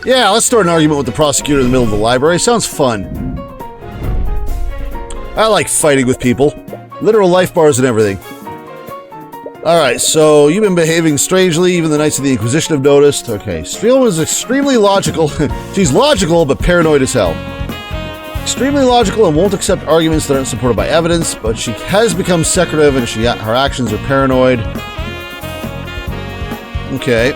Yeah, let's start an argument with the prosecutor in the middle of the library. Sounds fun. I like fighting with people. Literal life bars and everything. Alright, so you've been behaving strangely, even the Knights of the Inquisition have noticed. Okay, Spielman is extremely logical. She's logical, but paranoid as hell. Extremely logical and won't accept arguments that aren't supported by evidence, but she has become secretive and her actions are paranoid. Okay.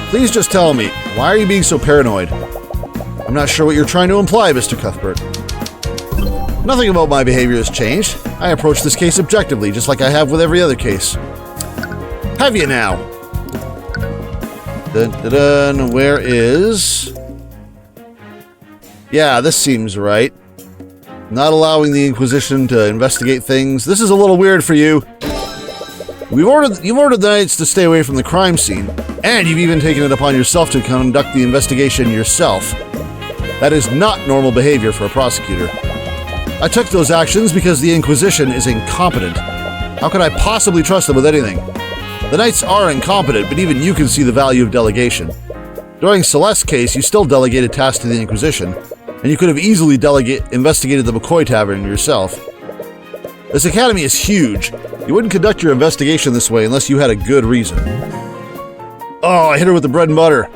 Please just tell me, why are you being so paranoid? I'm not sure what you're trying to imply, Mr. Cuthbert. Nothing about my behavior has changed. I approach this case objectively, just like I have with every other case. Have you now? Dun-dun-dun, where is... Yeah, this seems right. Not allowing the Inquisition to investigate things. This is a little weird for you. You've ordered the Knights to stay away from the crime scene, and you've even taken it upon yourself to conduct the investigation yourself. That is not normal behavior for a prosecutor. I took those actions because the Inquisition is incompetent. How could I possibly trust them with anything? The Knights are incompetent, but even you can see the value of delegation. During Celeste's case, you still delegated tasks to the Inquisition, and you could have easily investigated the McCoy Tavern yourself. This academy is huge. You wouldn't conduct your investigation this way unless you had a good reason. Oh, I hit her with the bread and butter.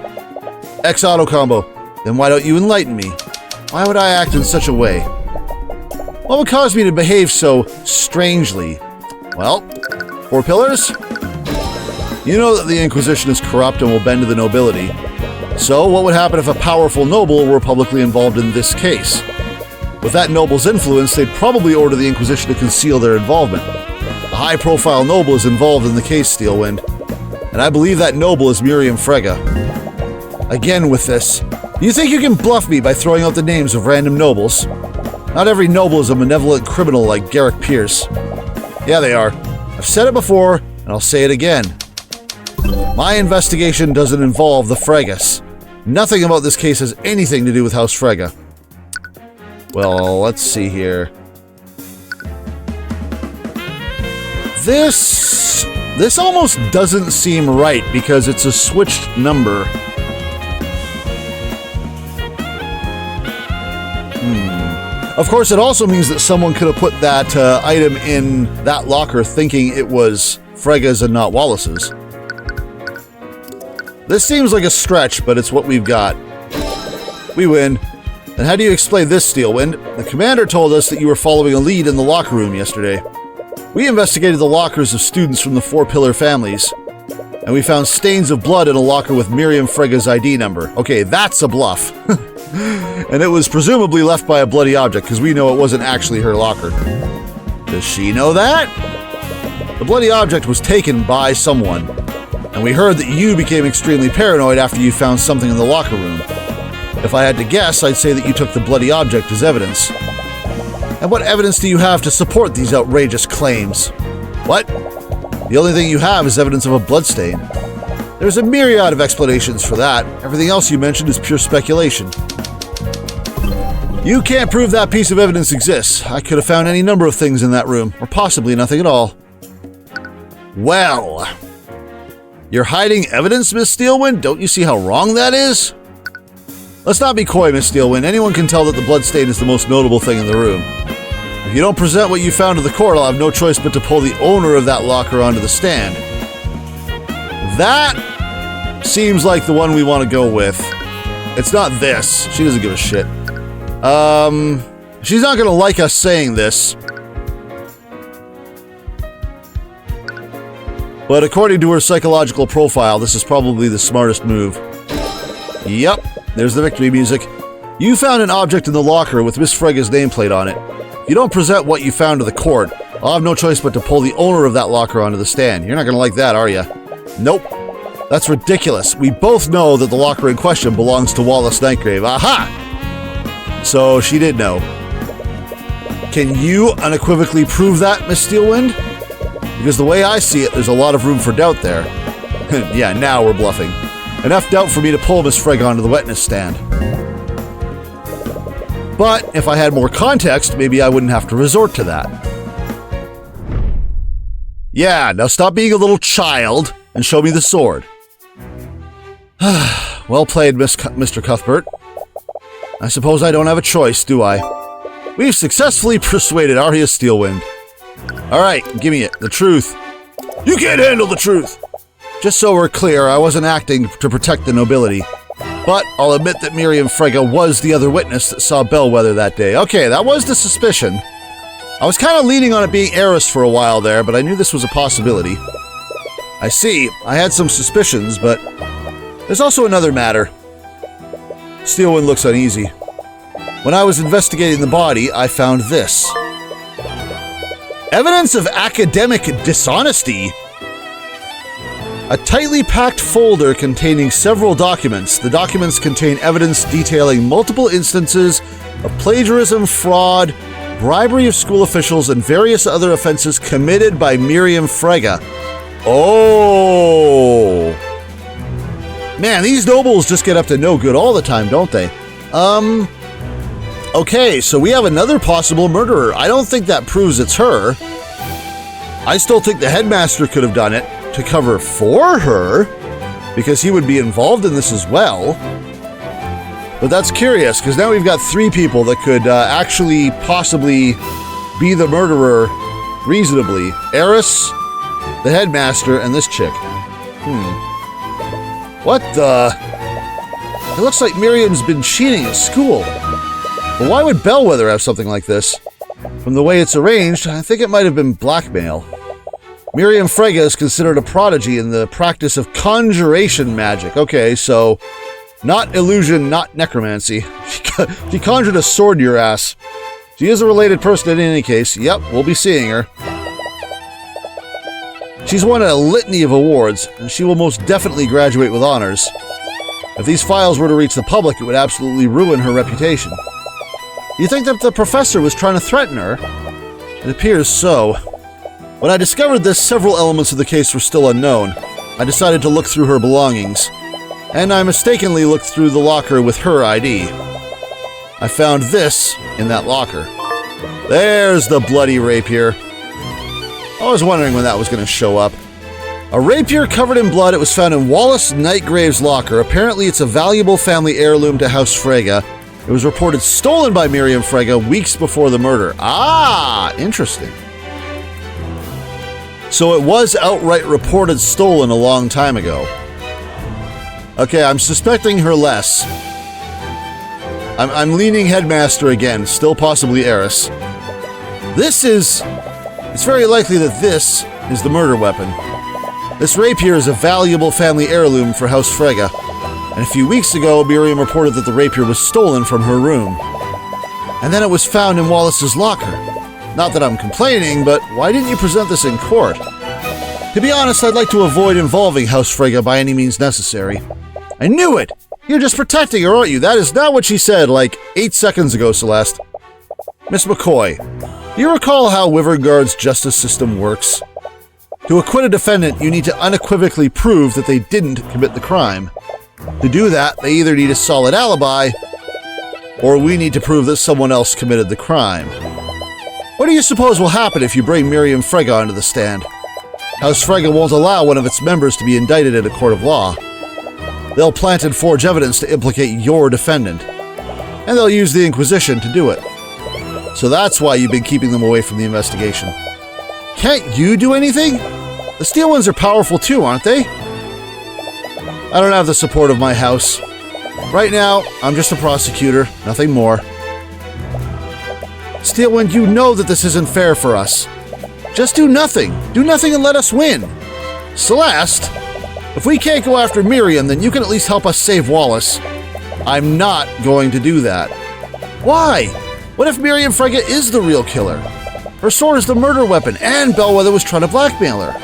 X-auto combo. Then why don't you enlighten me? Why would I act in such a way? What would cause me to behave so strangely? Well, 4 pillars? You know that the Inquisition is corrupt and will bend to the nobility. So, what would happen if a powerful noble were publicly involved in this case? With that noble's influence, they'd probably order the Inquisition to conceal their involvement. A high-profile noble is involved in the case, Steelwind, and I believe that noble is Miriam Frege. Again with this. Do you think you can bluff me by throwing out the names of random nobles? Not every noble is a malevolent criminal like Garrick Pierce. Yeah, they are. I've said it before, and I'll say it again. My investigation doesn't involve the Freges. Nothing about this case has anything to do with House Frege. Well, let's see here. This almost doesn't seem right because it's a switched number. Of course, it also means that someone could have put that item in that locker thinking it was Frege's and not Wallace's. This seems like a stretch, but it's what we've got. We win. And how do you explain this, Steelwind? The commander told us that you were following a lead in the locker room yesterday. We investigated the lockers of students from the 4-pillar families, and we found stains of blood in a locker with Miriam Frege's ID number. Okay, that's a bluff. And it was presumably left by a bloody object, because we know it wasn't actually her locker. Does she know that? The bloody object was taken by someone, and we heard that you became extremely paranoid after you found something in the locker room. If I had to guess, I'd say that you took the bloody object as evidence. And what evidence do you have to support these outrageous claims? What? The only thing you have is evidence of a bloodstain. There's a myriad of explanations for that. Everything else you mentioned is pure speculation. You can't prove that piece of evidence exists. I could have found any number of things in that room, or possibly nothing at all. Well, you're hiding evidence, Miss Steelwind? Don't you see how wrong that is? Let's not be coy, Miss Steelwind. Anyone can tell that the bloodstain is the most notable thing in the room. If you don't present what you found to the court, I'll have no choice but to pull the owner of that locker onto the stand. That seems like the one we want to go with. It's not this. She doesn't give a shit. She's not going to like us saying this. But according to her psychological profile, this is probably the smartest move. Yep, there's the victory music. You found an object in the locker with Miss Frege's nameplate on it. If you don't present what you found to the court, I'll have no choice but to pull the owner of that locker onto the stand. You're not going to like that, are you? Nope. That's ridiculous. We both know that the locker in question belongs to Wallace Nightgrave. Aha! So she did know. Can you unequivocally prove that, Miss Steelwind? Because the way I see it, there's a lot of room for doubt there. Yeah, now we're bluffing. Enough doubt for me to pull Miss Frege onto the witness stand. But if I had more context, maybe I wouldn't have to resort to that. Yeah, now stop being a little child and show me the sword. well played, Mr. Cuthbert. I suppose I don't have a choice, do I? We've successfully persuaded Arya Steelwind. Alright, give me it. The truth. You can't handle the truth! Just so we're clear, I wasn't acting to protect the nobility. But I'll admit that Miriam Frege was the other witness that saw Bellwether that day. Okay, that was the suspicion. I was kind of leaning on it being Eris for a while there, but I knew this was a possibility. I see. I had some suspicions, but there's also another matter. Steelwind looks uneasy. When I was investigating the body, I found this. Evidence of academic dishonesty. A tightly packed folder containing several documents. The documents contain evidence detailing multiple instances of plagiarism, fraud, bribery of school officials, and various other offenses committed by Miriam Frege. Oh! Man, these nobles just get up to no good all the time, don't they? Okay, so we have another possible murderer. I don't think that proves it's her. I still think the headmaster could have done it to cover for her, because he would be involved in this as well. But that's curious, because now we've got 3 people that could actually possibly be the murderer reasonably. Eris, the headmaster, and this chick. What the? It looks like Miriam's been cheating at school. But why would Bellwether have something like this? From the way it's arranged, I think it might have been blackmail. Miriam Frege is considered a prodigy in the practice of conjuration magic. Okay, so not illusion, not necromancy. She conjured a sword to your ass. She is a related person in any case. Yep, we'll be seeing her. She's won a litany of awards, and she will most definitely graduate with honors. If these files were to reach the public, it would absolutely ruin her reputation. You think that the professor was trying to threaten her? It appears so. When I discovered this, several elements of the case were still unknown. I decided to look through her belongings, and I mistakenly looked through the locker with her ID. I found this in that locker. There's the bloody rapier. I was wondering when that was going to show up. A rapier covered in blood. It was found in Wallace Nightgrave's locker. Apparently, it's a valuable family heirloom to House Frege. It was reported stolen by Miriam Frege weeks before the murder. Ah, interesting. So it was outright reported stolen a long time ago. Okay, I'm suspecting her less. I'm leaning headmaster again, still possibly Eris. It's very likely that this is the murder weapon. This rapier is a valuable family heirloom for House Frege, and a few weeks ago, Miriam reported that the rapier was stolen from her room. And then it was found in Wallace's locker. Not that I'm complaining, but why didn't you present this in court? To be honest, I'd like to avoid involving House Frege by any means necessary. I knew it! You're just protecting her, aren't you? That is not what she said like 8 seconds ago, Celeste. Miss McCoy, do you recall how Wyvernguard's justice system works? To acquit a defendant, you need to unequivocally prove that they didn't commit the crime. To do that, they either need a solid alibi, or we need to prove that someone else committed the crime. What do you suppose will happen if you bring Miriam Frege onto the stand? House Frege won't allow one of its members to be indicted in a court of law. They'll plant and forge evidence to implicate your defendant, and they'll use the Inquisition to do it. So that's why you've been keeping them away from the investigation. Can't you do anything? The Steel Ones are powerful too, aren't they? I don't have the support of my house. Right now, I'm just a prosecutor, nothing more. Steelwind, you know that this isn't fair for us. Just do nothing. Do nothing and let us win. Celeste, if we can't go after Miriam, then you can at least help us save Wallace. I'm not going to do that. Why? What if Miriam Frege is the real killer? Her sword is the murder weapon, and Bellwether was trying to blackmail her.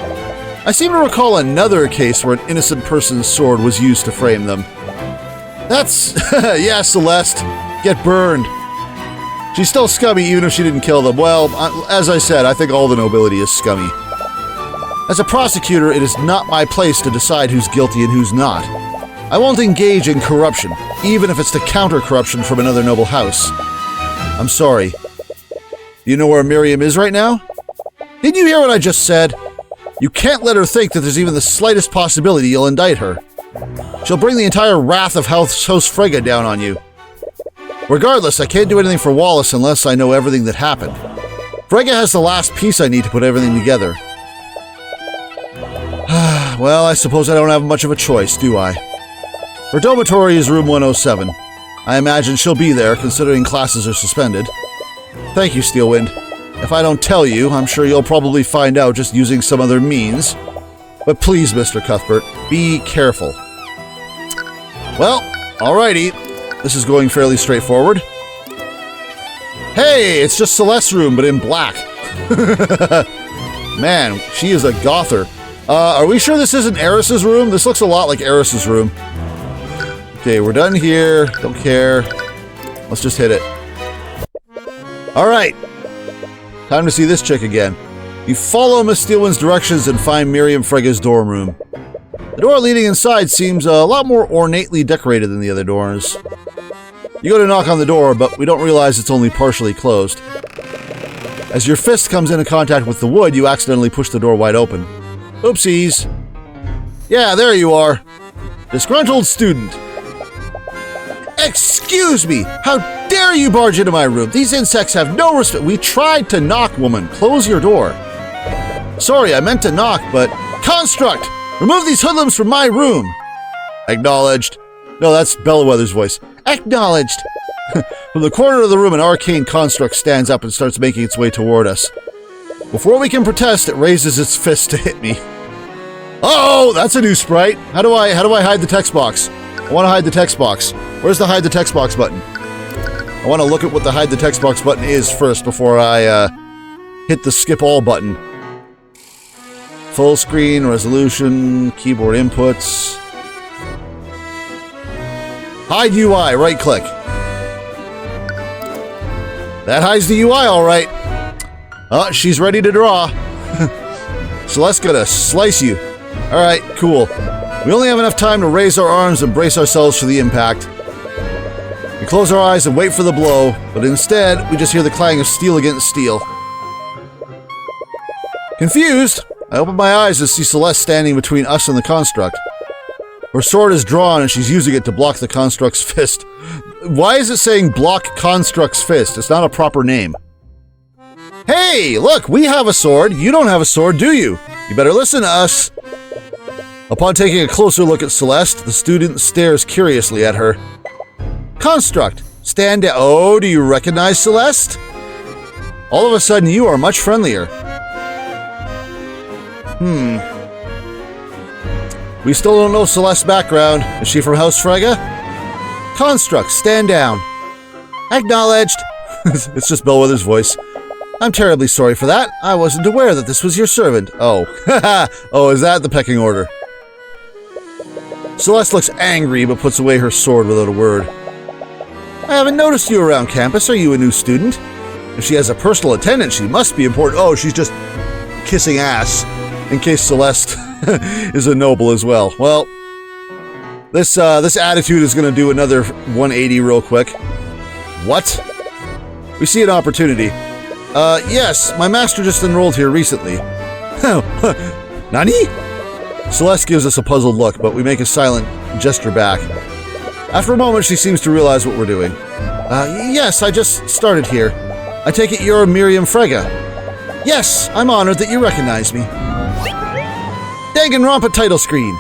I seem to recall another case where an innocent person's sword was used to frame them. That's... yeah, Celeste. Get burned. She's still scummy even if she didn't kill them. Well, as I said, I think all the nobility is scummy. As a prosecutor, it is not my place to decide who's guilty and who's not. I won't engage in corruption, even if it's to counter corruption from another noble house. I'm sorry. Do you know where Miriam is right now? Didn't you hear what I just said? You can't let her think that there's even the slightest possibility you'll indict her. She'll bring the entire wrath of House Frigga down on you. Regardless, I can't do anything for Wallace unless I know everything that happened. Frigga has the last piece I need to put everything together. Well, I suppose I don't have much of a choice, do I? Her dormitory is room 107. I imagine she'll be there, considering classes are suspended. Thank you, Steelwind. If I don't tell you, I'm sure you'll probably find out just using some other means. But please, Mr. Cuthbert, be careful. Well, alrighty. This is going fairly straightforward. Hey, it's just Celeste's room, but in black. Man, she is a gother. Are we sure this isn't Eris's room? This looks a lot like Eris's room. Okay, we're done here. Don't care. Let's just hit it. Alright. Time to see this chick again. You follow Miss Steelwind's directions and find Miriam Frigga's dorm room. The door leading inside seems a lot more ornately decorated than the other doors. You go to knock on the door, but we don't realize it's only partially closed. As your fist comes into contact with the wood, you accidentally push the door wide open. Oopsies. Yeah, there you are. Disgruntled student. Excuse me! How dare you barge into my room? These insects have no respect. We tried to knock, woman. Close your door. Sorry, I meant to knock, but... Construct! Remove these hoodlums from my room! Acknowledged. No, that's Bellwether's voice. Acknowledged. From the corner of the room, an arcane construct stands up and starts making its way toward us. Before we can protest, it raises its fist to hit me. Oh, that's a new sprite. How do I hide the text box? I want to hide the text box. Where's the hide the text box button? I want to look at what the hide the text box button is first before I hit the skip all button. Full screen, resolution, keyboard inputs. Hide UI, right click. That hides the UI all right. Oh, she's ready to draw. Celeste's gonna slice you. All right, cool. We only have enough time to raise our arms and brace ourselves for the impact. We close our eyes and wait for the blow, but instead, we just hear the clang of steel against steel. Confused, I open my eyes and see Celeste standing between us and the construct. Her sword is drawn and she's using it to block the construct's fist. Why is it saying block construct's fist? It's not a proper name. Hey, look, we have a sword. You don't have a sword, do you? You better listen to us. Upon taking a closer look at Celeste, the student stares curiously at her. Construct, stand down. Oh, do you recognize Celeste? All of a sudden, you are much friendlier. We still don't know Celeste's background. Is she from House Frigga? Construct, stand down. Acknowledged. It's just Bellwether's voice. I'm terribly sorry for that. I wasn't aware that this was your servant. Oh. Oh, is that the pecking order? Celeste looks angry, but puts away her sword without a word. I haven't noticed you around campus. Are you a new student? If she has a personal attendant, she must be important. Oh, she's just kissing ass, in case Celeste is a noble as well. Well, this attitude is going to do another 180 real quick. What? We see an opportunity. Yes, my master just enrolled here recently. Nani? Celeste gives us a puzzled look, but we make a silent gesture back. After a moment, she seems to realize what we're doing. Yes, I just started here. I take it you're Miriam Frigga. Yes, I'm honored that you recognize me. Danganronpa title screen.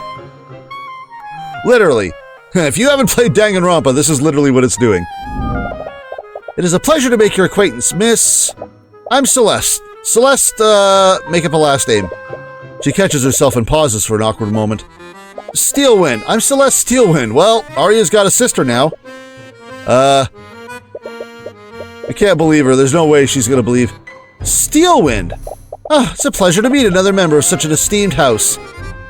Literally. If you haven't played Danganronpa, this is literally what it's doing. It is a pleasure to make your acquaintance, Miss... I'm Celeste. Celeste, make up a last name. She catches herself and pauses for an awkward moment. Steelwind. I'm Celeste Steelwind. Well, Arya's got a sister now. I can't believe her. There's no way she's gonna believe. Steelwind. Ah, it's a pleasure to meet another member of such an esteemed house.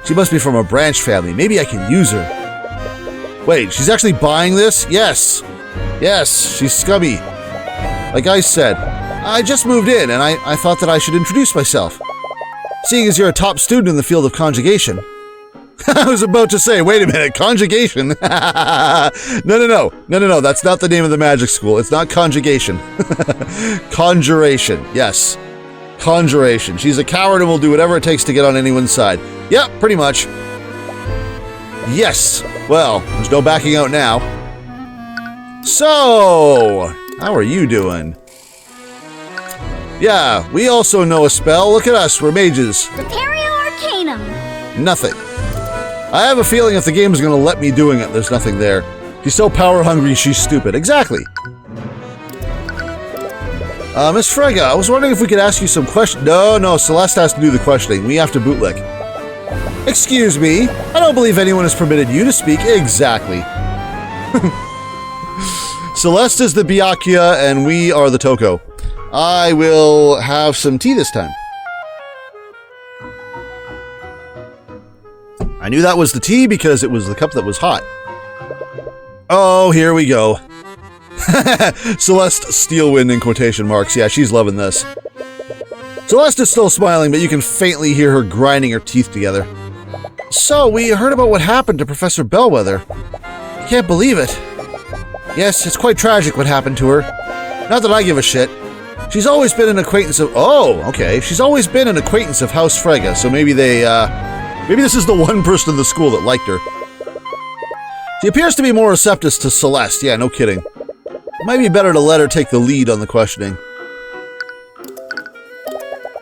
She must be from a branch family. Maybe I can use her. Wait, she's actually buying this? Yes. Yes, she's scummy. Like I said, I just moved in, and I thought that I should introduce myself. Seeing as you're a top student in the field of conjugation. I was about to say, wait a minute, conjugation? No, that's not the name of the magic school. It's not conjugation. Conjuration, yes. Conjuration. She's a coward and will do whatever it takes to get on anyone's side. Yep, pretty much. Yes. Well, there's no backing out now. So, how are you doing? Yeah, we also know a spell. Look at us, we're mages. Prepario Arcanum. Nothing. I have a feeling if the game is going to let me doing it, there's nothing there. She's so power hungry, she's stupid. Exactly. Miss Frega, I was wondering if we could ask you some questions. No, Celeste has to do the questioning. We have to bootlick. Excuse me, I don't believe anyone has permitted you to speak. Exactly. Celeste is the Byakuya, and we are the Toko. I will have some tea this time. I knew that was the tea because it was the cup that was hot. Oh, here we go. Celeste Steelwind in quotation marks. Yeah, she's loving this. Celeste is still smiling, but you can faintly hear her grinding her teeth together. So, we heard about what happened to Professor Bellwether. I can't believe it. Yes, it's quite tragic what happened to her. Not that I give a shit. She's always been an acquaintance of— oh, okay. She's always been an acquaintance of House Frega, so maybe they, maybe this is the one person in the school that liked her. She appears to be more receptive to Celeste. Yeah, no kidding. It might be better to let her take the lead on the questioning.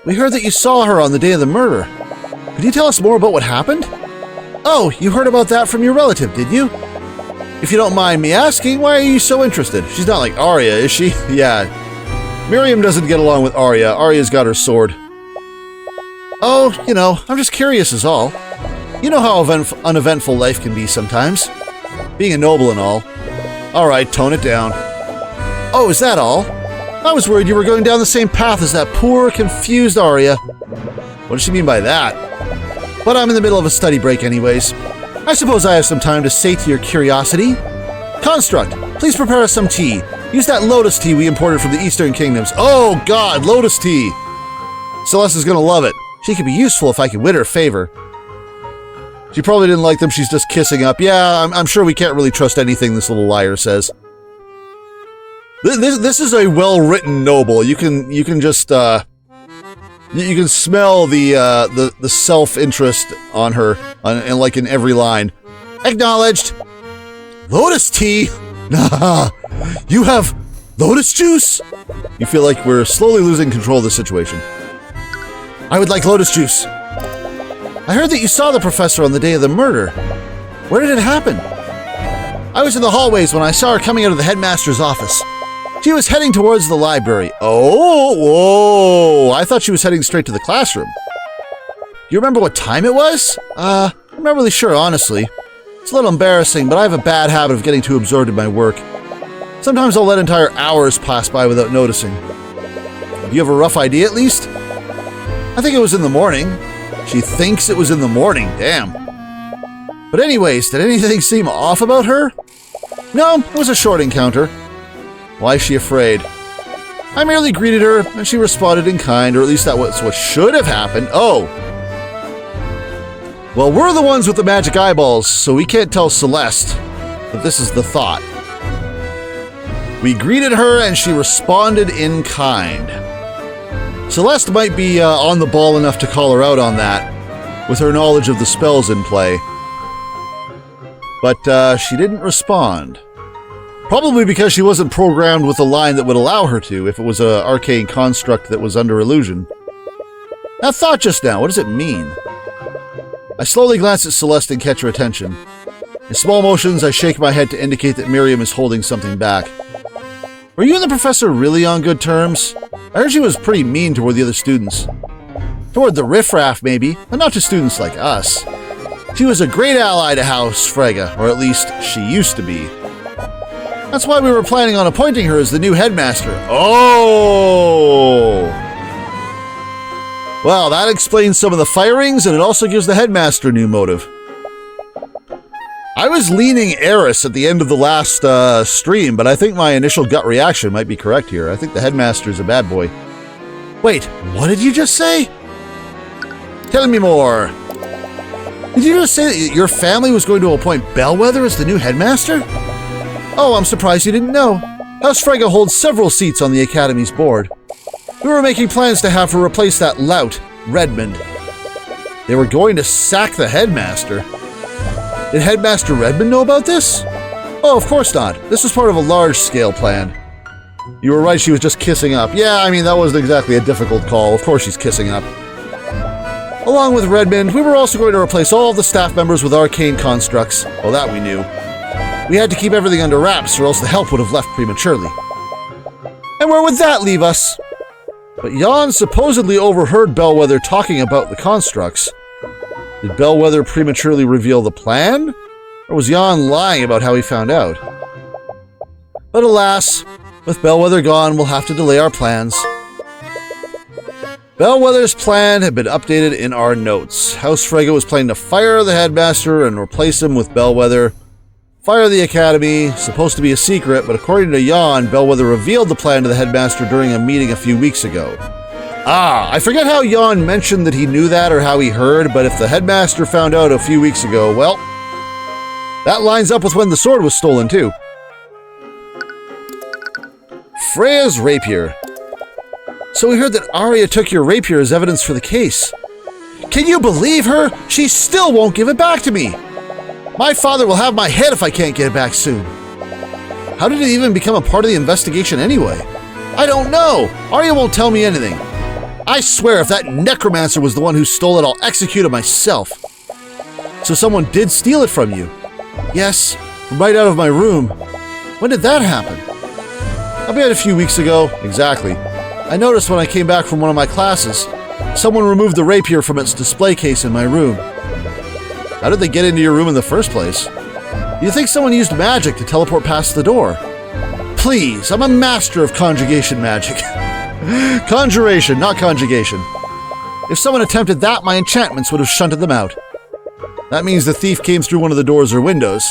We heard that you saw her on the day of the murder. Could you tell us more about what happened? Oh, you heard about that from your relative, did you? If you don't mind me asking, why are you so interested? She's not like Arya, is she? Yeah. Miriam doesn't get along with Arya. Arya's got her sword. Oh, you know, I'm just curious is all. You know how uneventful life can be sometimes. Being a noble and all. Alright, tone it down. Oh, is that all? I was worried you were going down the same path as that poor, confused Arya. What does she mean by that? But I'm in the middle of a study break anyways. I suppose I have some time to sate your curiosity. Construct, please prepare us some tea. Use that lotus tea we imported from the Eastern Kingdoms. Oh god, lotus tea! Celeste is gonna love it. She could be useful if I could win her favor. She probably didn't like them, she's just kissing up. Yeah, I'm sure we can't really trust anything this little liar says. This is a well-written noble. You can just, you can smell the self-interest on her, and like in every line. Acknowledged! Lotus tea? Nah, you have lotus juice? You feel like we're slowly losing control of the situation. I would like lotus juice. I heard that you saw the professor on the day of the murder. Where did it happen? I was in the hallways when I saw her coming out of the headmaster's office. She was heading towards the library. Oh, whoa! I thought she was heading straight to the classroom. Do you remember what time it was? I'm not really sure, honestly. It's a little embarrassing, but I have a bad habit of getting too absorbed in my work. Sometimes I'll let entire hours pass by without noticing. Do you have a rough idea, at least? I think it was in the morning. She thinks it was in the morning, damn. But anyways, did anything seem off about her? No, it was a short encounter. Why is she afraid? I merely greeted her, and she responded in kind, or at least that was what should have happened. Oh! Well, we're the ones with the magic eyeballs, so we can't tell Celeste that this is the thought. We greeted her, and she responded in kind. Celeste might be on the ball enough to call her out on that, with her knowledge of the spells in play. But she didn't respond. Probably because she wasn't programmed with a line that would allow her to, if it was an arcane construct that was under illusion. That thought just now, what does it mean? I slowly glance at Celeste and catch her attention. In small motions, I shake my head to indicate that Miriam is holding something back. Were you and the professor really on good terms? I heard she was pretty mean toward the other students. Toward the riffraff, maybe, but not to students like us. She was a great ally to House Frega, or at least she used to be. That's why we were planning on appointing her as the new headmaster. Oh! Well, that explains some of the firings, and it also gives the headmaster a new motive. I was leaning heiress at the end of the last stream, but I think my initial gut reaction might be correct here. I think the headmaster's a bad boy. Wait, what did you just say? Tell me more. Did you just say that your family was going to appoint Bellwether as the new headmaster? Oh, I'm surprised you didn't know. House Frega holds several seats on the Academy's board. We were making plans to have her replace that lout, Redmond. They were going to sack the headmaster. Did Headmaster Redmond know about this? Oh, of course not. This was part of a large-scale plan. You were right, she was just kissing up. Yeah, I mean, that wasn't exactly a difficult call. Of course she's kissing up. Along with Redmond, we were also going to replace all of the staff members with arcane constructs. Well, that we knew. We had to keep everything under wraps, or else the help would have left prematurely. And where would that leave us? But Jan supposedly overheard Bellwether talking about the constructs. Did Bellwether prematurely reveal the plan? Or was Jan lying about how he found out? But alas, with Bellwether gone, we'll have to delay our plans. Bellwether's plan had been updated in our notes. House Frege was planning to fire the headmaster and replace him with Bellwether. Fire the academy, supposed to be a secret, but according to Jan, Bellwether revealed the plan to the headmaster during a meeting a few weeks ago. Ah, I forget how Jan mentioned that he knew that or how he heard, but if the headmaster found out a few weeks ago, well, that lines up with when the sword was stolen too. Freya's rapier. So we heard that Arya took your rapier as evidence for the case. Can you believe her? She still won't give it back to me. My father will have my head if I can't get it back soon. How did it even become a part of the investigation anyway? I don't know. Arya won't tell me anything. I swear if that necromancer was the one who stole it, I'll execute it myself. So someone did steal it from you? Yes, from right out of my room. When did that happen? About a few weeks ago. Exactly. I noticed when I came back from one of my classes, someone removed the rapier from its display case in my room. How did they get into your room in the first place? Do you think someone used magic to teleport past the door? Please, I'm a master of conjugation magic. Conjuration, not conjugation. If someone attempted that, my enchantments would have shunted them out. That means the thief came through one of the doors or windows.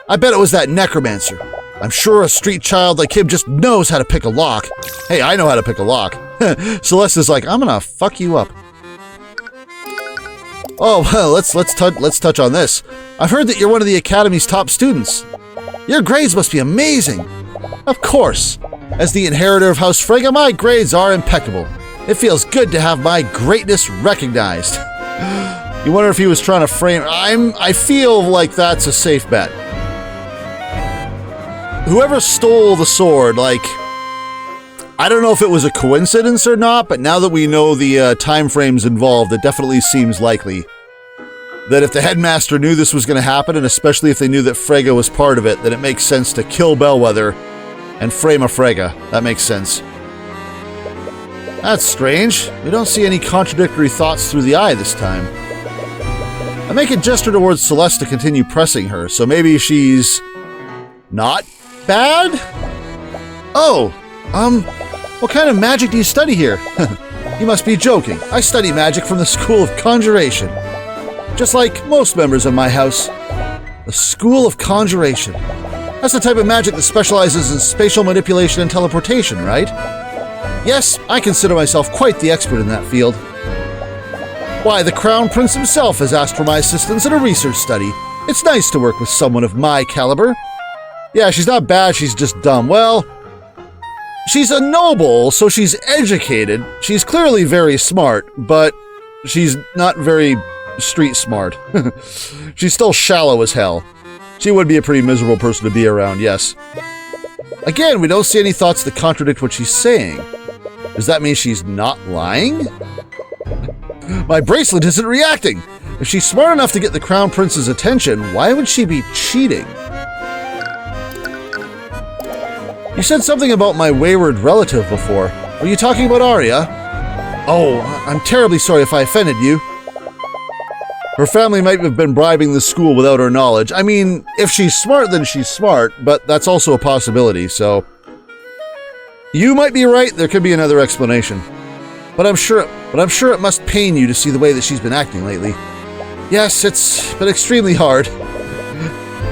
I bet it was that necromancer. I'm sure a street child like him just knows how to pick a lock. Hey, I know how to pick a lock. Celeste is like, I'm gonna fuck you up. Oh, well, let's touch on this. I've heard that you're one of the Academy's top students. Your grades must be amazing. Of course. As the inheritor of House Frege, my grades are impeccable. It feels good to have my greatness recognized. You wonder if he was trying to frame... I feel like that's a safe bet. Whoever stole the sword, like... I don't know if it was a coincidence or not, but now that we know the time frames involved, it definitely seems likely that if the headmaster knew this was going to happen, and especially if they knew that Frege was part of it, then it makes sense to kill Bellwether and frame a Frege. That makes sense. That's strange. We don't see any contradictory thoughts through the eye this time. I make a gesture towards Celeste to continue pressing her, so maybe she's... not bad? Oh, what kind of magic do you study here? You must be joking. I study magic from the School of Conjuration. Just like most members of my house. The School of Conjuration. That's the type of magic that specializes in spatial manipulation and teleportation, right? Yes, I consider myself quite the expert in that field. Why, the Crown Prince himself has asked for my assistance in a research study. It's nice to work with someone of my caliber. Yeah, she's not bad, she's just dumb. Well, she's a noble, so she's educated. She's clearly very smart, but she's not very street smart. She's still shallow as hell. She would be a pretty miserable person to be around, yes. Again, we don't see any thoughts that contradict what she's saying. Does that mean she's not lying? My bracelet isn't reacting! If she's smart enough to get the Crown Prince's attention, why would she be cheating? You said something about my wayward relative before. Were you talking about Arya? Oh, I'm terribly sorry if I offended you. Her family might have been bribing the school without her knowledge. I mean, if she's smart, then she's smart, but that's also a possibility, so... You might be right, there could be another explanation. But I'm sure it must pain you to see the way that she's been acting lately. Yes, it's been extremely hard.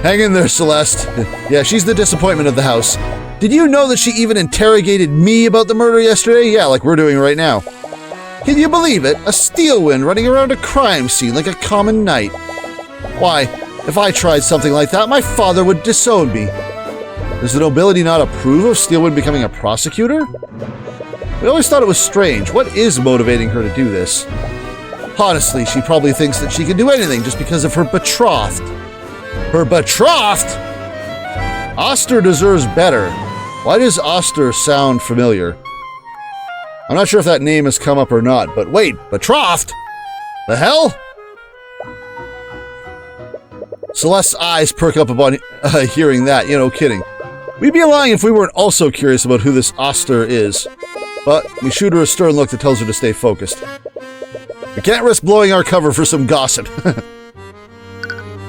Hang in there, Celeste. Yeah, she's the disappointment of the house. Did you know that she even interrogated me about the murder yesterday? Yeah, like we're doing right now. Can you believe it? A Steelwind running around a crime scene like a common knight. Why, if I tried something like that, my father would disown me. Does the nobility not approve of Steelwind becoming a prosecutor? We always thought it was strange. What is motivating her to do this? Honestly, she probably thinks that she can do anything just because of her betrothed. Her betrothed? Oster deserves better. Why does Oster sound familiar? I'm not sure if that name has come up or not, but wait, betrothed? The hell? Celeste's eyes perk up upon hearing that. You know, kidding. We'd be lying if we weren't also curious about who this Oster is. But we shoot her a stern look that tells her to stay focused. We can't risk blowing our cover for some gossip.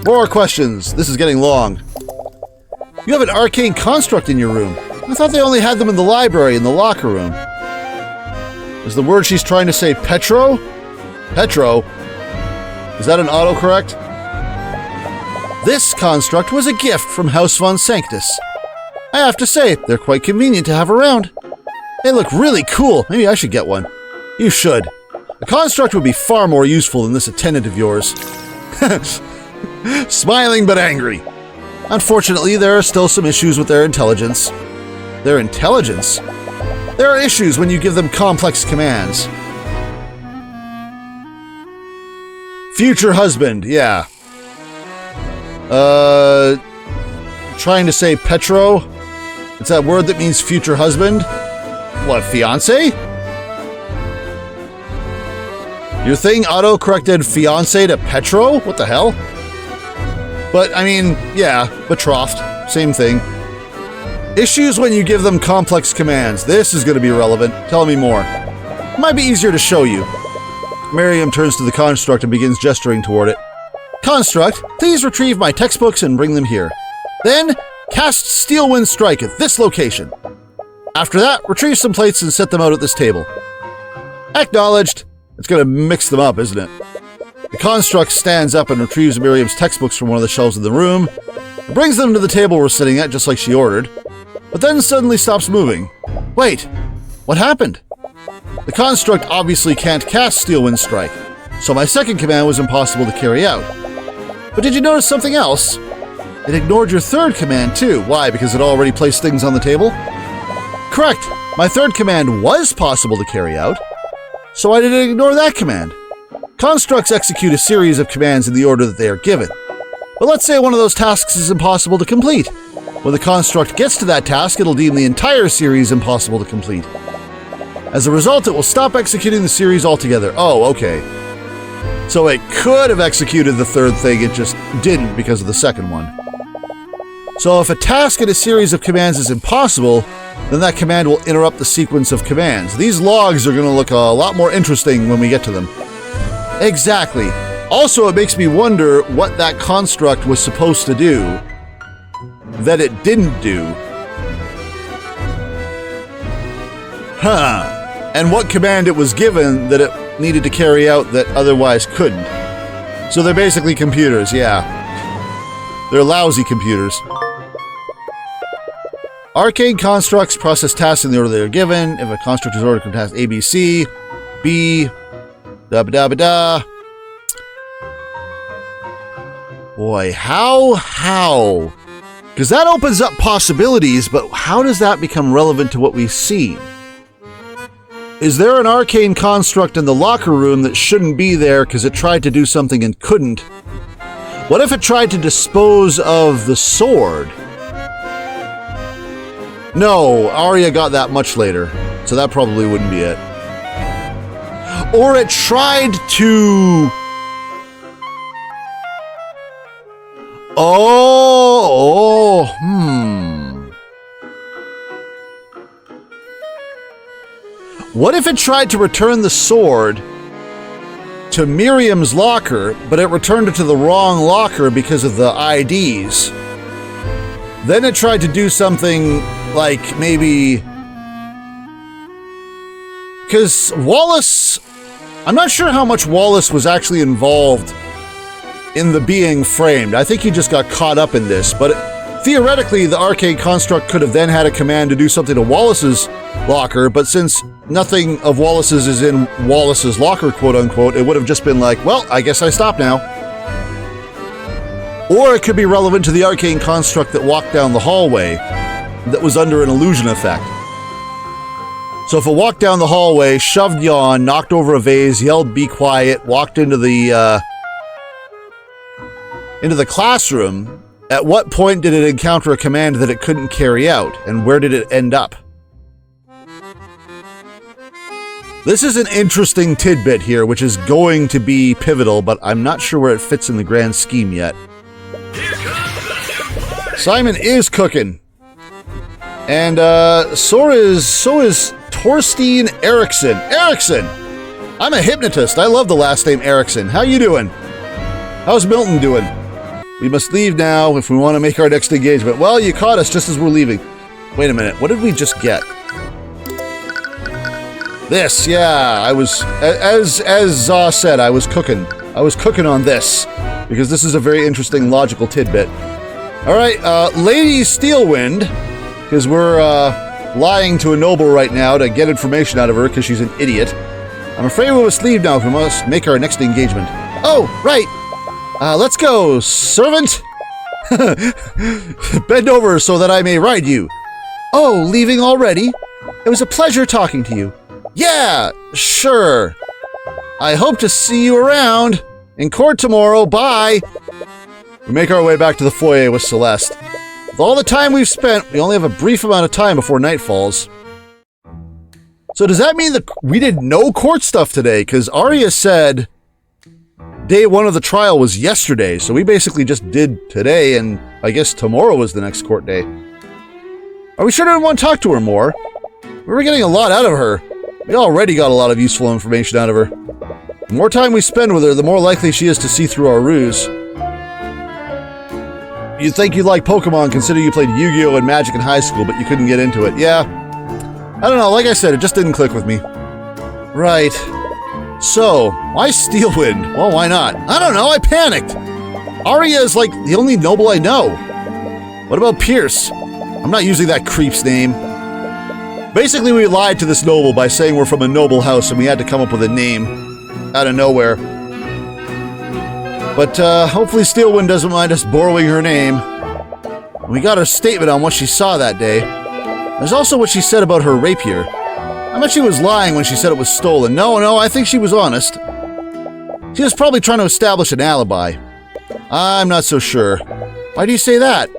More questions. This is getting long. You have an arcane construct in your room. I thought they only had them in the library, in the locker room. Is the word she's trying to say Petro? Petro? Is that an autocorrect? This construct was a gift from House Von Sanctus. I have to say, they're quite convenient to have around. They look really cool. Maybe I should get one. You should. A construct would be far more useful than this attendant of yours. Smiling but angry. Unfortunately, there are still some issues with their intelligence. Their intelligence? There are issues when you give them complex commands. Future husband, yeah. Trying to say Petro? It's that word that means future husband? What, fiancé? Your thing auto-corrected fiancé to Petro? What the hell? But, I mean, yeah, betrothed. Same thing. Issues when you give them complex commands. This is going to be relevant. Tell me more. It might be easier to show you. Miriam turns to the construct and begins gesturing toward it. Construct, please retrieve my textbooks and bring them here. Then, cast Steel Wind Strike at this location. After that, retrieve some plates and set them out at this table. Acknowledged. It's going to mix them up, isn't it? The construct stands up and retrieves Miriam's textbooks from one of the shelves in the room, and brings them to the table we're sitting at, just like she ordered, but then suddenly stops moving. Wait, what happened? The construct obviously can't cast Steel Wind Strike, so my second command was impossible to carry out. But did you notice something else? It ignored your third command too. Why? Because it already placed things on the table? Correct. My third command was possible to carry out, so why did it ignore that command? Constructs execute a series of commands in the order that they are given. But let's say one of those tasks is impossible to complete. When the construct gets to that task, it'll deem the entire series impossible to complete. As a result, it will stop executing the series altogether. Oh, okay. So it could have executed the third thing, it just didn't because of the second one. So if a task in a series of commands is impossible, then that command will interrupt the sequence of commands. These logs are going to look a lot more interesting when we get to them. Exactly. Also, it makes me wonder what that construct was supposed to do that it didn't do. Huh. And what command it was given that it needed to carry out that otherwise couldn't. So they're basically computers, yeah. They're lousy computers. Arcane constructs process tasks in the order they are given. If a construct is ordered to task A, B, C, B, da-ba-da-ba-da. Boy, how? Because that opens up possibilities, but how does that become relevant to what we've seen? Is there an arcane construct in the locker room that shouldn't be there because it tried to do something and couldn't? What if it tried to dispose of the sword? No, Arya got that much later, so that probably wouldn't be it. Or it tried to... What if it tried to return the sword to Miriam's locker, but it returned it to the wrong locker because of the IDs? Then it tried to do something like maybe... Because Wallace... I'm not sure how much Wallace was actually involved in the being framed. I think he just got caught up in this, but theoretically the arcane construct could have then had a command to do something to Wallace's locker, but since nothing of Wallace's is in Wallace's locker, quote-unquote, it would have just been like, well, I guess I stop now. Or it could be relevant to the arcane construct that walked down the hallway that was under an illusion effect. So if it walked down the hallway, shoved yawn, knocked over a vase, yelled be quiet, walked into the classroom, At what point did it encounter a command that it couldn't carry out, and where did it end up? This is an interesting tidbit here, which is going to be pivotal, but I'm not sure where it fits in the grand scheme yet. Psy'Min is cooking. And, so is Torstein Eriksson. Eriksson! I'm a hypnotist. I love the last name Eriksson. How you doing? How's Milton doing? We must leave now if we want to make our next engagement. Well, you caught us just as we're leaving. Wait a minute. What did we just get? This, yeah. I was, as Zaw said, I was cooking. I was cooking on this because this is a very interesting logical tidbit. All right, Lady Steelwind, because we're lying to a noble right now to get information out of her because she's an idiot. I'm afraid we must leave now if we must make our next engagement. Oh, right. Let's go, servant. Bend over so that I may ride you. Oh, leaving already? It was a pleasure talking to you. Yeah, sure. I hope to see you around. In court tomorrow. Bye. We make our way back to the foyer with Celeste. With all the time we've spent, we only have a brief amount of time before night falls. So does that mean that we did no court stuff today? Because Arya said day one of the trial was yesterday, so we basically just did today, and I guess tomorrow was the next court day. Are we sure didn't want to talk to her more? We were getting a lot out of her. We already got a lot of useful information out of her. The more time we spend with her, the more likely she is to see through our ruse. You'd think you'd like Pokemon considering you played Yu-Gi-Oh! And Magic in high school, but you couldn't get into it. Yeah. I don't know, like I said, it just didn't click with me. Right. So, why Steelwind? Well, why not? I don't know, I panicked! Arya is like the only noble I know. What about Pierce? I'm not using that creep's name. Basically, we lied to this noble by saying we're from a noble house and we had to come up with a name out of nowhere. But hopefully Steelwind doesn't mind us borrowing her name. We got her statement on what she saw that day. There's also what she said about her rapier. I bet she was lying when she said it was stolen. No, I think she was honest. She was probably trying to establish an alibi. I'm not so sure. Why do you say that?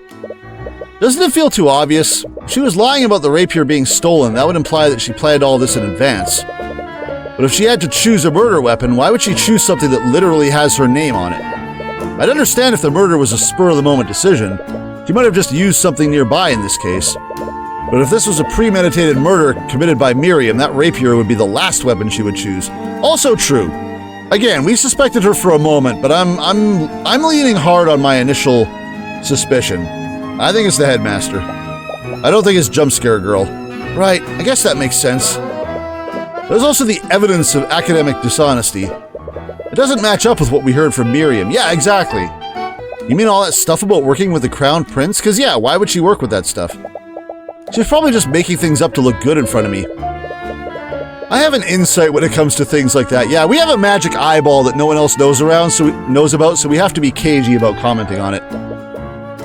Doesn't it feel too obvious? If she was lying about the rapier being stolen, that would imply that she planned all this in advance. But if she had to choose a murder weapon, why would she choose something that literally has her name on it? I'd understand if the murder was a spur-of-the-moment decision. She might have just used something nearby in this case. But if this was a premeditated murder committed by Miriam, that rapier would be the last weapon she would choose. Also true. Again, we suspected her for a moment, but I'm leaning hard on my initial suspicion. I think it's the headmaster. I don't think it's Jump Scare Girl. Right, I guess that makes sense. There's also the evidence of academic dishonesty. It doesn't match up with what we heard from Miriam. Yeah, exactly. You mean all that stuff about working with the Crown Prince? Because yeah, why would she work with that stuff? She's probably just making things up to look good in front of me. I have an insight when it comes to things like that. Yeah, we have a magic eyeball that no one else knows about, so we have to be cagey about commenting on it.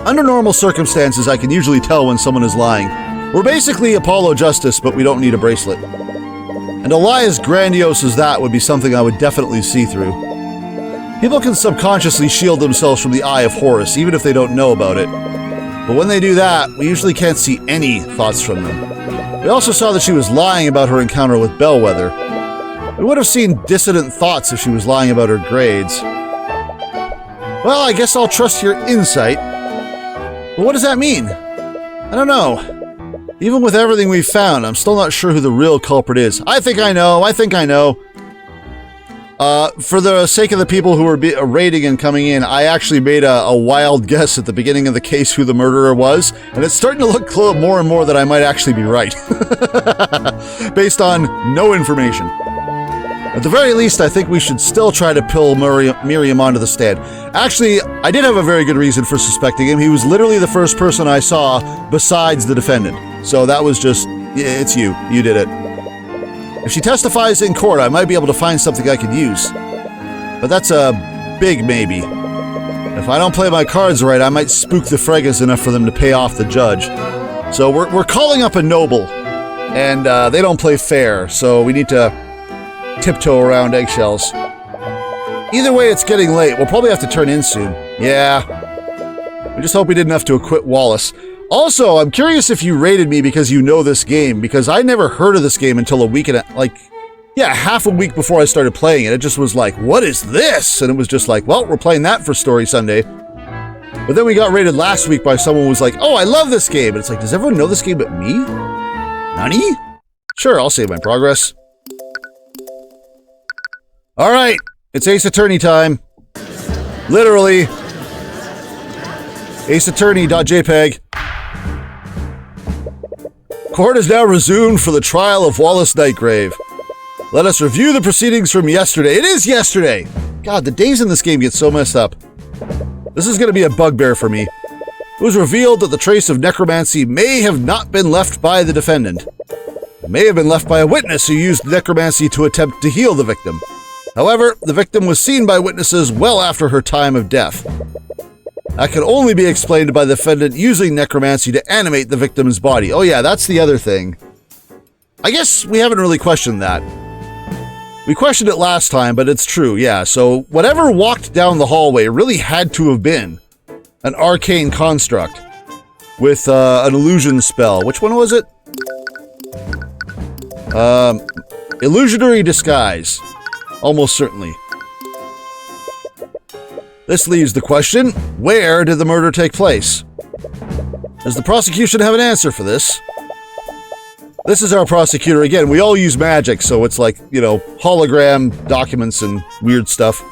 Under normal circumstances, I can usually tell when someone is lying. We're basically Apollo Justice, but we don't need a bracelet. And a lie as grandiose as that would be something I would definitely see through. People can subconsciously shield themselves from the eye of Horus, even if they don't know about it. But when they do that, we usually can't see any thoughts from them. We also saw that she was lying about her encounter with Bellwether. We would have seen dissident thoughts if she was lying about her grades. Well, I guess I'll trust your insight. But what does that mean? I don't know. Even with everything we've found, I'm still not sure who the real culprit is. I think I know. For the sake of the people who are raiding and coming in, I actually made a wild guess at the beginning of the case who the murderer was, and it's starting to look more and more that I might actually be right. Based on no information. At the very least, I think we should still try to pill Miriam onto the stand. Actually, I did have a very good reason for suspecting him. He was literally the first person I saw besides the defendant. So that was just, yeah, it's you. You did it. If she testifies in court, I might be able to find something I could use. But that's a big maybe. If I don't play my cards right, I might spook the Fregas enough for them to pay off the judge. So we're calling up a noble, and they don't play fair, so we need to tiptoe around eggshells. Either way, it's getting late. We'll probably have to turn in soon. Yeah. We just hope we didn't have to acquit Wallace. Also, I'm curious if you rated me because you know this game, because I never heard of this game until a week and half a week before I started playing it. It just was like, what is this? And it was just like, well, we're playing that for Story Sunday. But then we got rated last week by someone who was like, oh, I love this game. And it's like, does everyone know this game but me? Nani? Sure, I'll save my progress. All right, it's Ace Attorney time. Literally. AceAttorney.jpg. Court is now resumed for the trial of Wallace Nightgrave. Let us review the proceedings from yesterday. It is yesterday! God, the days in this game get so messed up. This is going to be a bugbear for me. It was revealed that the trace of necromancy may have not been left by the defendant. It may have been left by a witness who used necromancy to attempt to heal the victim. However, the victim was seen by witnesses well after her time of death. That could only be explained by the defendant using necromancy to animate the victim's body. Oh yeah, that's the other thing. I guess we haven't really questioned that. We questioned it last time, but it's true, yeah. So whatever walked down the hallway really had to have been an arcane construct with an illusion spell. Which one was it? Illusionary disguise. Almost certainly. This leaves the question, where did the murder take place? Does the prosecution have an answer for this? This is our prosecutor again. We all use magic, so it's like, you know, hologram documents and weird stuff.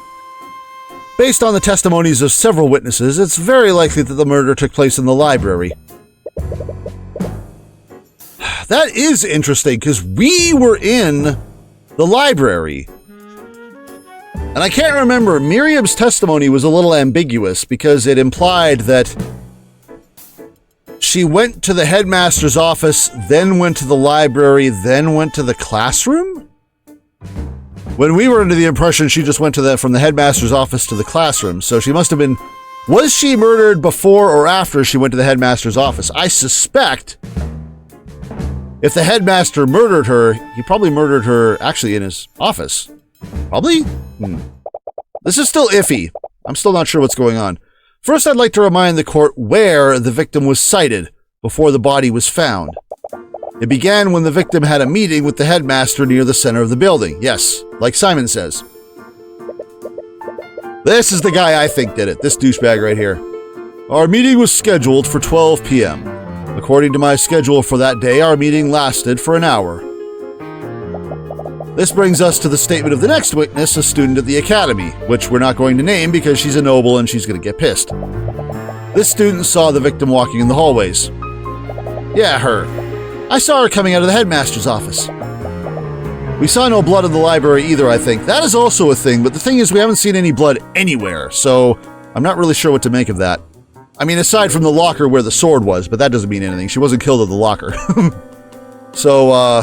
Based on the testimonies of several witnesses, it's very likely that the murder took place in the library. That is interesting, because we were in the library. And I can't remember, Miriam's testimony was a little ambiguous because it implied that she went to the headmaster's office, then went to the library, then went to the classroom? When we were under the impression she just went to from the headmaster's office to the classroom, so she must have been... Was she murdered before or after she went to the headmaster's office? I suspect if the headmaster murdered her, he probably murdered her actually in his office. Probably? This is still iffy. I'm still not sure what's going on. First, I'd like to remind the court where the victim was sighted before the body was found. It began when the victim had a meeting with the headmaster near the center of the building. Yes, like Psy'Min Sezz. This is the guy I think did it, this douchebag right here. Our meeting was scheduled for 12 p.m. According to my schedule for that day, our meeting lasted for an hour. This brings us to the statement of the next witness, a student at the academy, which we're not going to name because she's a noble and she's going to get pissed. This student saw the victim walking in the hallways. Yeah, her. I saw her coming out of the headmaster's office. We saw no blood in the library either, I think. That is also a thing, but the thing is we haven't seen any blood anywhere, so I'm not really sure what to make of that. I mean, aside from the locker where the sword was, but that doesn't mean anything. She wasn't killed at the locker. So,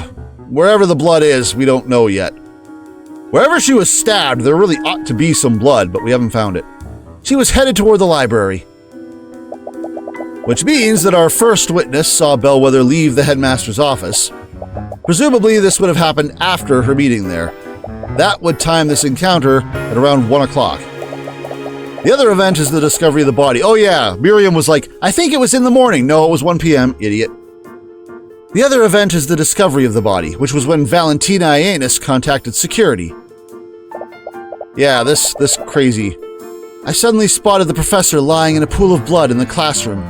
wherever the blood is, we don't know yet. Wherever she was stabbed, there really ought to be some blood, but we haven't found it. She was headed toward the library. Which means that our first witness saw Bellwether leave the headmaster's office. Presumably, this would have happened after her meeting there. That would time this encounter at around 1 o'clock. The other event is the discovery of the body. Oh yeah, Miriam was like, I think it was in the morning. No, it was 1 p.m., idiot. The other event is the discovery of the body, which was when Valentina Ioannis contacted security. Yeah, this crazy. I suddenly spotted the professor lying in a pool of blood in the classroom.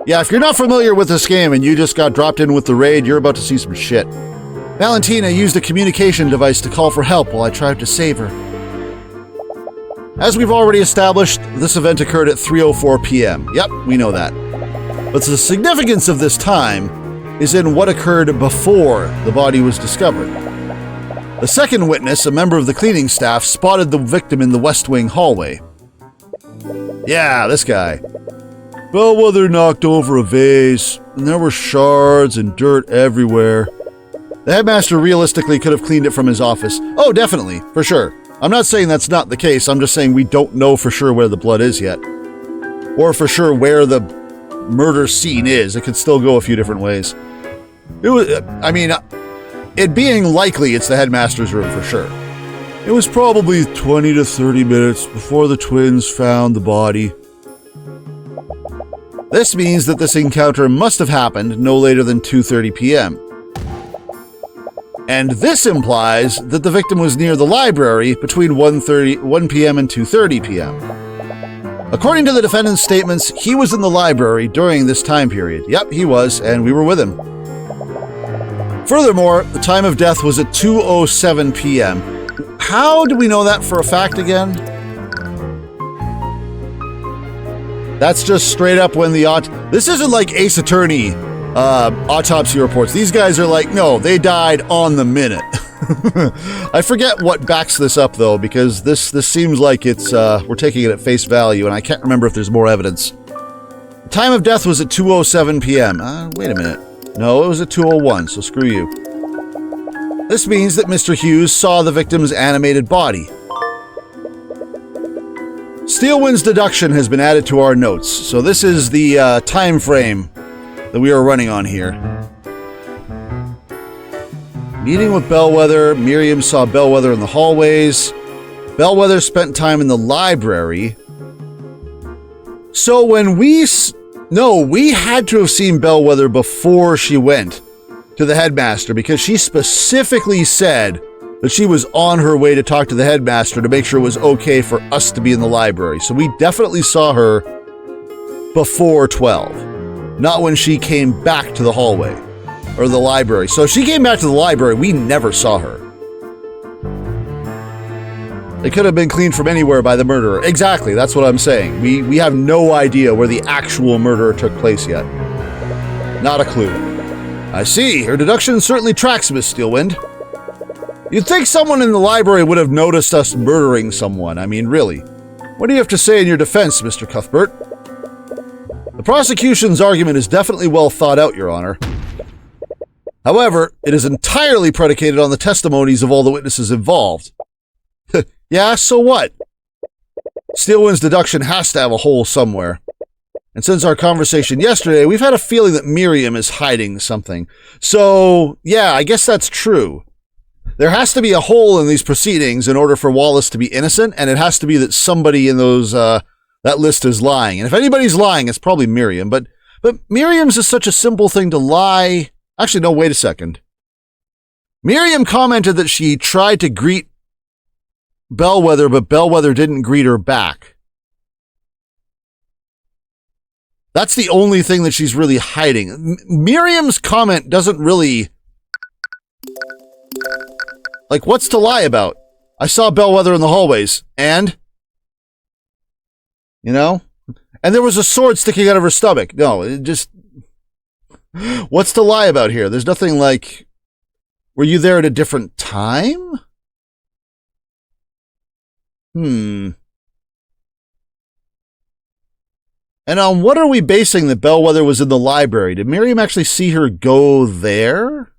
Yeah, if you're not familiar with this game and you just got dropped in with the raid, you're about to see some shit. Valentina used a communication device to call for help while I tried to save her. As we've already established, this event occurred at 3:04 p.m. Yep, we know that. But the significance of this time is in what occurred before the body was discovered. The second witness, a member of the cleaning staff, spotted the victim in the West Wing hallway. Yeah, this guy. Bellwether knocked over a vase, and there were shards and dirt everywhere. The headmaster realistically could have cleaned it from his office. Oh, definitely, for sure. I'm not saying that's not the case, I'm just saying we don't know for sure where the blood is yet. Or for sure where the murder scene is. It could still go a few different ways. It was, it being likely it's the headmaster's room for sure. It was probably 20 to 30 minutes before the twins found the body. This means that this encounter must have happened no later than 2:30 p.m. And this implies that the victim was near the library between 1 p.m. and 2:30 p.m. According to the defendant's statements, he was in the library during this time period. Yep, he was, and we were with him. Furthermore, the time of death was at 2:07 p.m. How do we know that for a fact again? That's just straight up when the this isn't like Ace Attorney autopsy reports. These guys are like, no, they died on the minute. I forget what backs this up though, because this seems like it's we're taking it at face value, and I can't remember if there's more evidence. The time of death was at 2:07 p.m. Wait a minute. No, it was at 2:01, so screw you. This means that Mr. Hughes saw the victim's animated body. Steelwind's deduction has been added to our notes, so this is the time frame that we are running on here. Meeting with Bellwether. Miriam saw Bellwether in the hallways. Bellwether spent time in the library. So when we had to have seen Bellwether before she went to the headmaster, because she specifically said that she was on her way to talk to the headmaster to make sure it was okay for us to be in the library. So we definitely saw her before 12, not when she came back to the hallway or the library. So if she came back to the library, we never saw her. It could have been cleaned from anywhere by the murderer. Exactly, that's what I'm saying. We have no idea where the actual murder took place yet. Not a clue. I see. Her deduction certainly tracks, Miss Steelwind. You'd think someone in the library would have noticed us murdering someone. I mean, really. What do you have to say in your defense, Mr. Cuthbert? The prosecution's argument is definitely well thought out, Your Honor. However, it is entirely predicated on the testimonies of all the witnesses involved. Yeah, so what? Steelwind's deduction has to have a hole somewhere. And since our conversation yesterday, we've had a feeling that Miriam is hiding something. So, yeah, I guess that's true. There has to be a hole in these proceedings in order for Wallace to be innocent, and it has to be that somebody in those that list is lying. And if anybody's lying, it's probably Miriam. But Miriam's is such a simple thing to lie. Actually, no, wait a second. Miriam commented that she tried to greet Bellwether, but Bellwether didn't greet her back. That's the only thing that she's really hiding. Miriam's comment doesn't really... Like, what's to lie about? I saw Bellwether in the hallways, and? You know? And there was a sword sticking out of her stomach. No, it just... What's to lie about here? There's nothing like... Were you there at a different time? And on what are we basing that Bellwether was in the library? Did Miriam actually see her go there?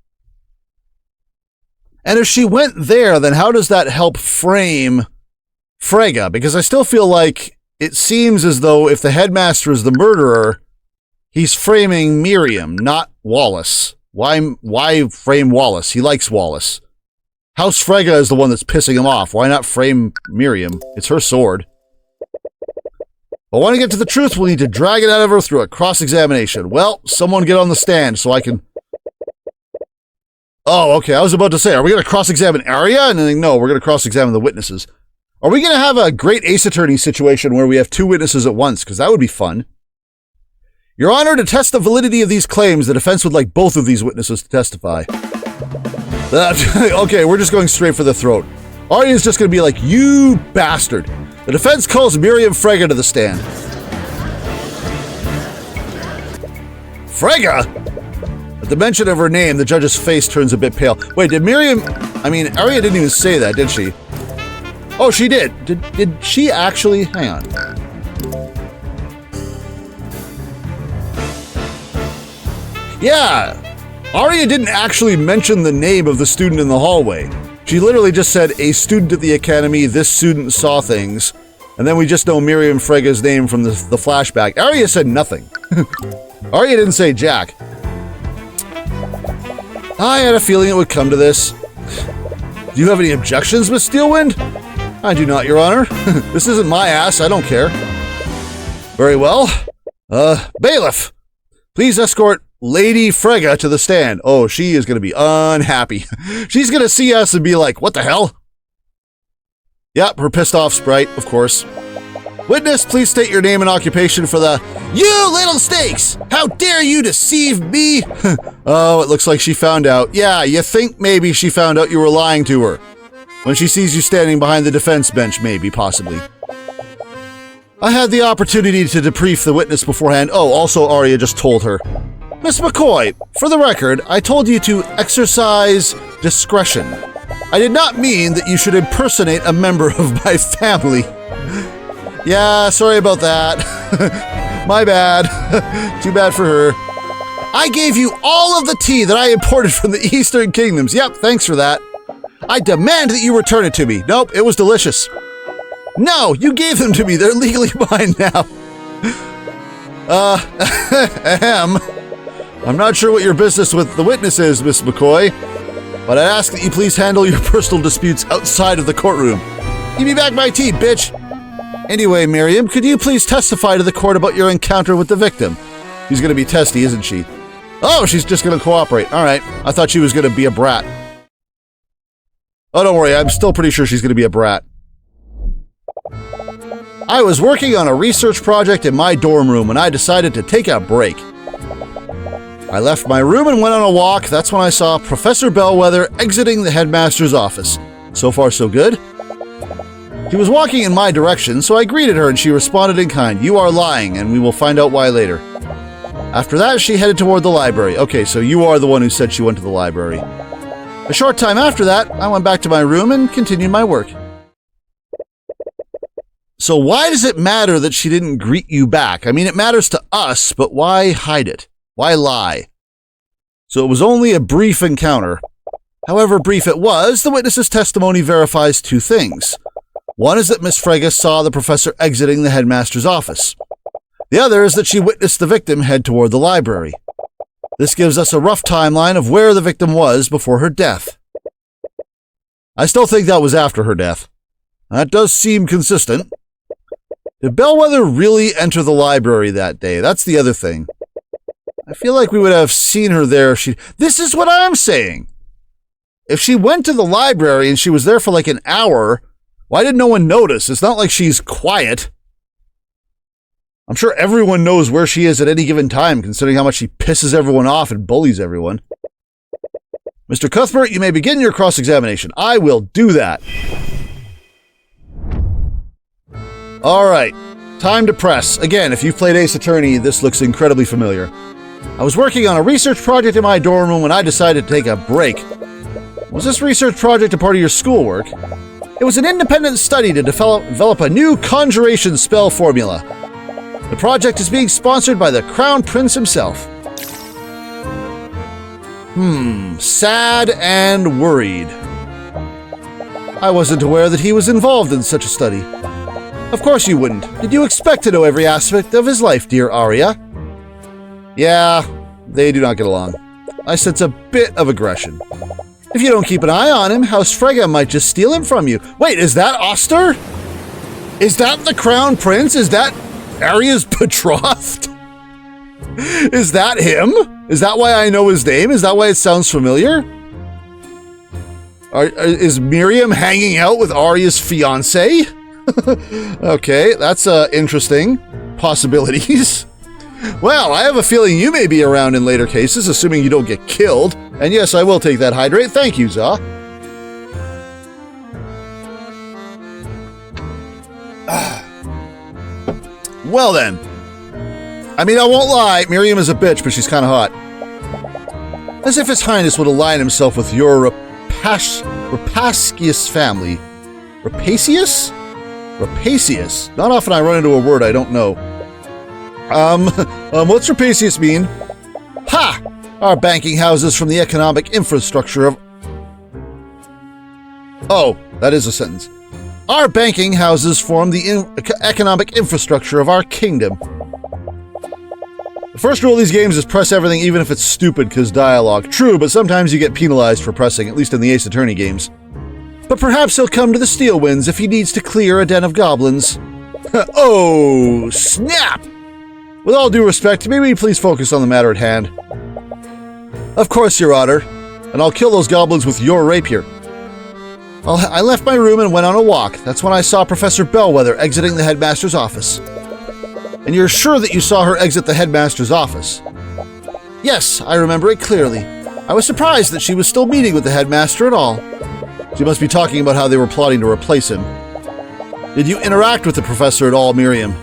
And if she went there, then how does that help frame Frege? Because I still feel like it seems as though if the headmaster is the murderer, he's framing Miriam, not Wallace. Why frame Wallace? He likes Wallace. House Frege is the one that's pissing him off. Why not frame Miriam? It's her sword. But when I get to the truth, we'll need to drag it out of her through a cross-examination. Well, someone get on the stand so I can... Oh, okay, I was about to say, are we going to cross-examine Arya? And then, no, we're going to cross-examine the witnesses. Are we going to have a great Ace Attorney situation where we have two witnesses at once? Because that would be fun. Your Honor, to test the validity of these claims, the defense would like both of these witnesses to testify. Okay, we're just going straight for the throat. Arya's just going to be like, you bastard. The defense calls Miriam Frege to the stand. Frege? At the mention of her name, the judge's face turns a bit pale. Wait, did Miriam... I mean, Arya didn't even say that, did she? Oh, she did. Did she actually... Hang on. Yeah. Arya didn't actually mention the name of the student in the hallway. She literally just said, a student at the academy, this student saw things. And then we just know Miriam Frege's name from the flashback. Arya said nothing. Arya didn't say Jack. I had a feeling it would come to this. Do you have any objections, Miss Steelwind? I do not, Your Honor. This isn't my ass, I don't care. Very well. Bailiff, please escort Lady Frega to the stand. Oh, she is going to be unhappy. She's going to see us and be like, what the hell? Yep, her pissed off sprite, of course. Witness, please state your name and occupation for the You Little Snakes! How dare you deceive me? Oh, it looks like she found out. Yeah, you think maybe she found out you were lying to her. When she sees you standing behind the defense bench, maybe, possibly. I had the opportunity to debrief the witness beforehand. Oh, also Arya just told her. Miss McCoy, for the record, I told you to exercise discretion. I did not mean that you should impersonate a member of my family. Yeah, sorry about that. My bad. Too bad for her. I gave you all of the tea that I imported from the Eastern Kingdoms. Yep, thanks for that. I demand that you return it to me. Nope, it was delicious. No, you gave them to me. They're legally mine now. I'm not sure what your business with the witness is, Miss McCoy, but I'd ask that you please handle your personal disputes outside of the courtroom. Give me back my tea, bitch. Anyway, Miriam, could you please testify to the court about your encounter with the victim? She's going to be testy, isn't she? Oh, she's just going to cooperate. All right. I thought she was going to be a brat. Oh, don't worry. I'm still pretty sure she's going to be a brat. I was working on a research project in my dorm room when I decided to take a break. I left my room and went on a walk. That's when I saw Professor Bellwether exiting the headmaster's office. So far, so good. She was walking in my direction, so I greeted her and she responded in kind. You are lying, and we will find out why later. After that, she headed toward the library. Okay, so you are the one who said she went to the library. A short time after that, I went back to my room and continued my work. So why does it matter that she didn't greet you back? I mean, it matters to us, but why hide it? Why lie? So it was only a brief encounter. However brief it was, the witness's testimony verifies two things. One is that Miss Frega saw the professor exiting the headmaster's office. The other is that she witnessed the victim head toward the library. This gives us a rough timeline of where the victim was before her death. I still think that was after her death. That does seem consistent. Did Bellwether really enter the library that day? That's the other thing. I feel like we would have seen her there if she... This is what I'm saying! If she went to the library and she was there for like an hour... Why did no one notice? It's not like she's quiet. I'm sure everyone knows where she is at any given time, considering how much she pisses everyone off and bullies everyone. Mr. Cuthbert, you may begin your cross-examination. I will do that. All right, time to press. Again, if you've played Ace Attorney, this looks incredibly familiar. I was working on a research project in my dorm room when I decided to take a break. Was this research project a part of your schoolwork? It was an independent study to develop a new conjuration spell formula. The project is being sponsored by the Crown Prince himself. Sad and worried. I wasn't aware that he was involved in such a study. Of course you wouldn't. Did you expect to know every aspect of his life, dear Arya? Yeah, they do not get along. I sense a bit of aggression. If you don't keep an eye on him, House Frega might just steal him from you. Wait, is that Oster? Is that the Crown Prince? Is that Arya's betrothed? Is that him? Is that why I know his name? Is that why it sounds familiar? Is Miriam hanging out with Arya's fiancé? Okay, that's interesting. Possibilities. Well, I have a feeling you may be around in later cases, assuming you don't get killed. And yes, I will take that hydrate. Thank you, Za. Well then. I mean, I won't lie, Miriam is a bitch, but she's kind of hot. As if His Highness would align himself with your rapacious family. Rapacious? Rapacious. Not often I run into a word I don't know. What's rapacious mean? Ha! Our banking houses from the economic infrastructure of... Oh, that is a sentence. Our banking houses form the economic infrastructure of our kingdom. The first rule of these games is press everything even if it's stupid because dialogue. True, but sometimes you get penalized for pressing, at least in the Ace Attorney games. But perhaps he'll come to the Steel Winds if he needs to clear a den of goblins. Oh, snap! With all due respect, may we please focus on the matter at hand? Of course, Your Honor, and I'll kill those goblins with your rapier. I left my room and went on a walk. That's when I saw Professor Bellwether exiting the headmaster's office. And you're sure that you saw her exit the headmaster's office? Yes, I remember it clearly. I was surprised that she was still meeting with the headmaster at all. She must be talking about how they were plotting to replace him. Did you interact with the professor at all, Miriam?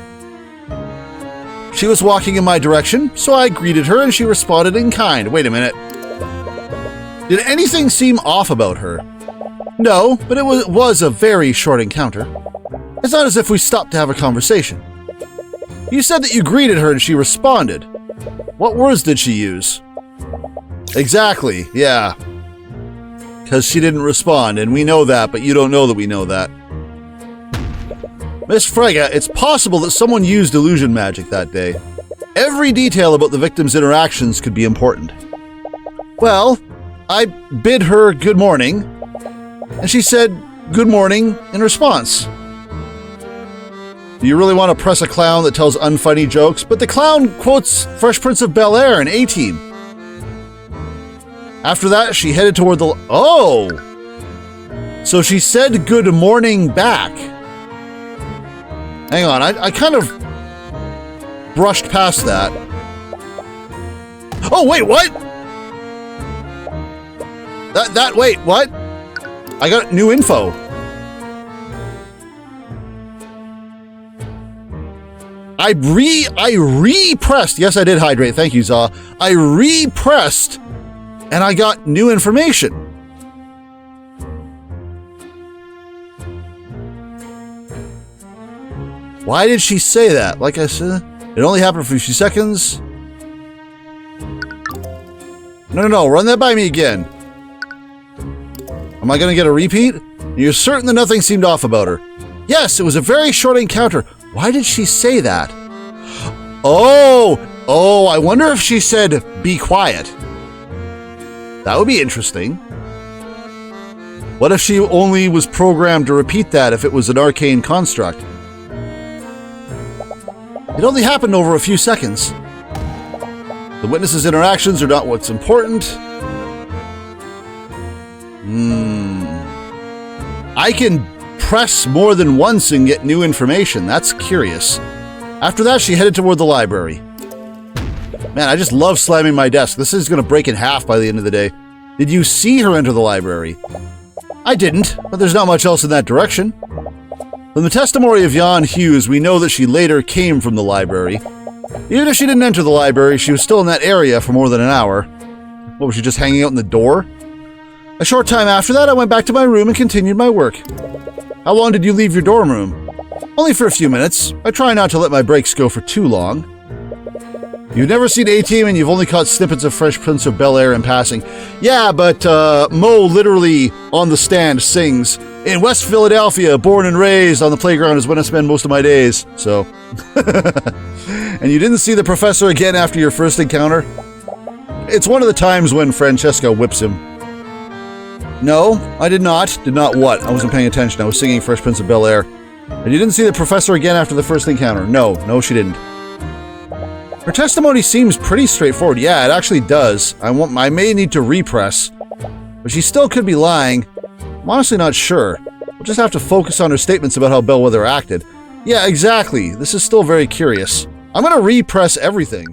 She was walking in my direction, so I greeted her and she responded in kind. Wait a minute. Did anything seem off about her? No, but it was a very short encounter. It's not as if we stopped to have a conversation. You said that you greeted her and she responded. What words did she use? Exactly, yeah. Because she didn't respond, and we know that, but you don't know that we know that. Miss Frege, it's possible that someone used illusion magic that day. Every detail about the victim's interactions could be important. Well, I bid her good morning, and she said good morning in response. Do you really want to press a clown that tells unfunny jokes? But the clown quotes Fresh Prince of Bel-Air and A-Team. After that, she headed toward the... Oh! So she said good morning back. Hang on, I kind of brushed past that. Oh, wait, what? Wait, what? I got new info. I repressed. Yes, I did hydrate. Thank you, Zaw. I repressed and I got new information. Why did she say that? Like I said, it only happened for a few seconds. No, run that by me again. Am I going to get a repeat? You're certain that nothing seemed off about her? Yes, it was a very short encounter. Why did she say that? Oh, I wonder if she said, be quiet. That would be interesting. What if she only was programmed to repeat that if it was an arcane construct? It only happened over a few seconds. The witness's interactions are not what's important. I can press more than once and get new information. That's curious. After that, she headed toward the library. Man, I just love slamming my desk. This is going to break in half by the end of the day. Did you see her enter the library? I didn't, but there's not much else in that direction. From the testimony of Jan Hughes, we know that she later came from the library. Even if she didn't enter the library, she was still in that area for more than an hour. What, was she just hanging out in the door? A short time after that, I went back to my room and continued my work. How long did you leave your dorm room? Only for a few minutes. I try not to let my breaks go for too long. You've never seen A-Team and you've only caught snippets of Fresh Prince of Bel-Air in passing. Yeah, but Mo literally on the stand sings, "In West Philadelphia, born and raised, on the playground is when I spend most of my days." So. And you didn't see the professor again after your first encounter? It's one of the times when Francesca whips him. No, I did not. Did not what? I wasn't paying attention. I was singing Fresh Prince of Bel-Air. And you didn't see the professor again after the first encounter? No, she didn't. Her testimony seems pretty straightforward. Yeah, it actually does. I may need to repress, but she still could be lying. I'm honestly not sure. We'll just have to focus on her statements about how Bellwether acted. Yeah, exactly. This is still very curious. I'm going to repress everything.